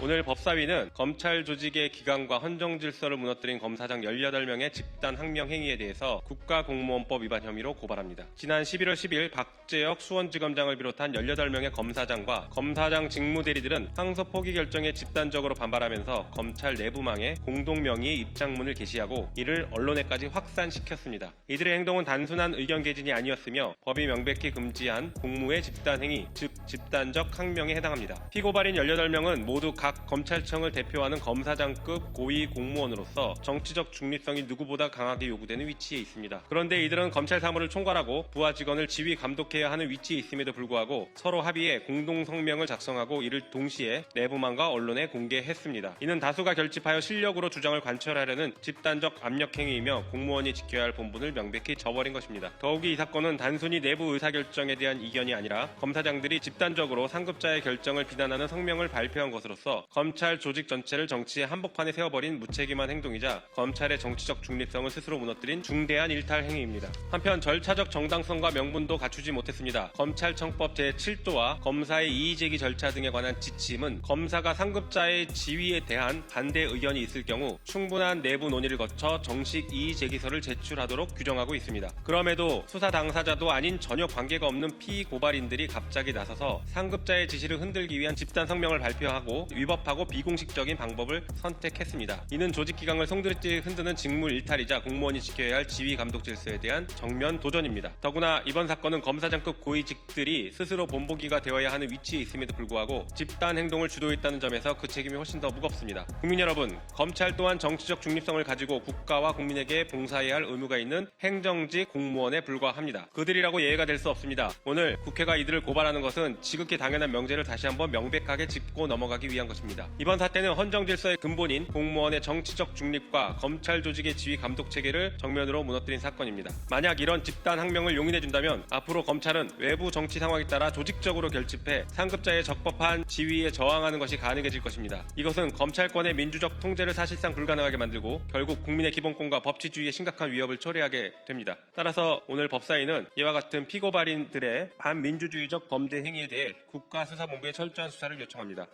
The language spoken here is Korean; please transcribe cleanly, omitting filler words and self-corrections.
오늘 법사위는 검찰 조직의 기강과 헌정 질서를 무너뜨린 검사장 18명의 집단 항명 행위에 대해서 국가공무원법 위반 혐의로 고발합니다. 지난 11월 10일 박재혁 수원지검장을 비롯한 18명의 검사장과 검사장 직무대리들은 항소 포기 결정에 집단적으로 반발하면서 검찰 내부망에 공동명의 입장문을 게시하고 이를 언론에까지 확산시켰습니다. 이들의 행동은 단순한 의견 개진이 아니었으며 법이 명백히 금지한 공무의 집단행위, 즉 집단적 항명에 해당합니다. 피고발인 18명은 모두 각 검찰청을 대표하는 검사장급 고위 공무원으로서 정치적 중립성이 누구보다 강하게 요구되는 위치에 있습니다. 그런데 이들은 검찰 사무를 총괄하고 부하 직원을 지휘 감독해야 하는 위치에 있음에도 불구하고 서로 합의해 공동 성명을 작성하고 이를 동시에 내부망과 언론에 공개했습니다. 이는 다수가 결집하여 실력으로 주장을 관철하려는 집단적 압력 행위이며 공무원이 지켜야 할 본분을 명백히 저버린 것입니다. 더욱이 이 사건은 단순히 내부 의사결정에 대한 이견이 아니라 검사장들이 집단적으로 상급자의 결정을 비난하는 성명을 발표한 것으로서 검찰 조직 전체를 정치의 한복판에 세워버린 무책임한 행동이자 검찰의 정치적 중립성을 스스로 무너뜨린 중대한 일탈 행위입니다. 한편 절차적 정당성과 명분도 갖추지 못했습니다. 검찰청법 제7조와 검사의 이의제기 절차 등에 관한 지침은 검사가 상급자의 지위에 대한 반대 의견이 있을 경우 충분한 내부 논의를 거쳐 정식 이의제기서를 제출하도록 규정하고 있습니다. 그럼에도 수사 당사자도 아닌 전혀 관계가 없는 피고발인들이 갑자기 나서서 상급자의 지시를 흔들기 위한 집단 성명을 발표하고 위법하고 비공식적인 방법을 선택했습니다. 이는 조직기강을 송두리째 흔드는 직무 일탈이자 공무원이 지켜야 할 지휘 감독 질서에 대한 정면 도전입니다. 더구나 이번 사건은 검사장급 고위직들이 스스로 본보기가 되어야 하는 위치에 있음에도 불구하고 집단 행동을 주도했다는 점에서 그 책임이 훨씬 더 무겁습니다. 국민 여러분, 검찰 또한 정치적 중립성을 가지고 국가와 국민에게 봉사해야 할 의무가 있는 행정직 공무원에 불과합니다. 그들이라고 예외가 될 수 없습니다. 오늘 국회가 이들을 고발하는 것은 지극히 당연한 명제를 다시 한번 명백하게 짚고 넘어가기 위한 것입니다. 이번 사태는 헌정 질서의 근본인 공무원의 정치적 중립과 검찰 조직의 지휘 감독 체계를 정면으로 무너뜨린 사건입니다. 만약 이런 집단 항명을 용인해준다면 앞으로 검찰은 외부 정치 상황에 따라 조직적으로 결집해 상급자의 적법한 지위에 저항하는 것이 가능해질 것입니다. 이것은 검찰권의 민주적 통제를 사실상 불가능하게 만들고 결국 국민의 기본권과 법치주의에 심각한 위협을 초래하게 됩니다. 따라서 오늘 법사위는 이와 같은 피고발인들의 반민주주의적 범죄 행위에 대해 국가수사본부의 철저한 수사를 요청합니다.